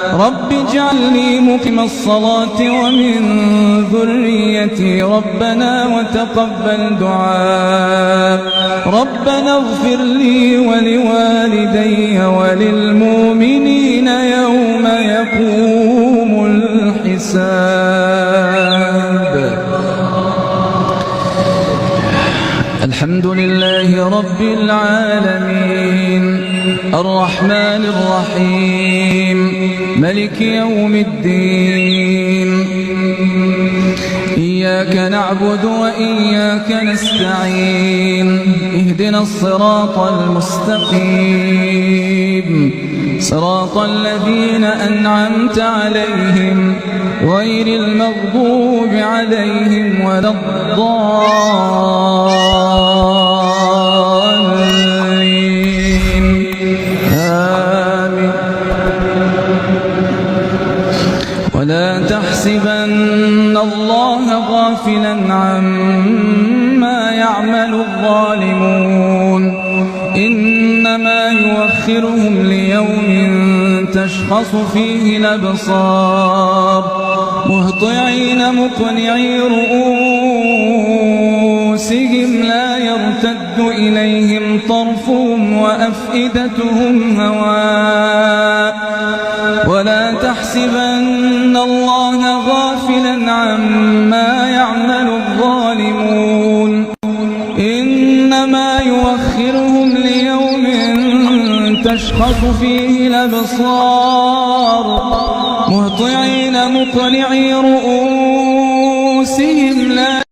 رب اجعلني مقيم الصلاة ومن ذريتي ربنا وتقبل دعاء ربنا اغفر لي ولوالدي وللمؤمنين يوم يقوم الحساب. الحمد لله رب العالمين الرحمن الرحيم ملك يوم الدين إياك نعبد وإياك نستعين اهدنا الصراط المستقيم صراط الذين أنعمت عليهم غير المغضوب عليهم ولا الضالين آمين. ولا تحسبن الله غافلا عما يعمل الظالمون إنما يؤخرهم ليوم تشخص فيه الأبصار مهطعين مقنعي رؤوسهم لا يرتد إليهم طرفهم وأفئدتهم هواء. ولا تحسبن الله غافلا عما يعمل الظالمون إنما يؤخرهم ليوم تشخص فيه الأبصار مهطعين مقنعي رؤوسهم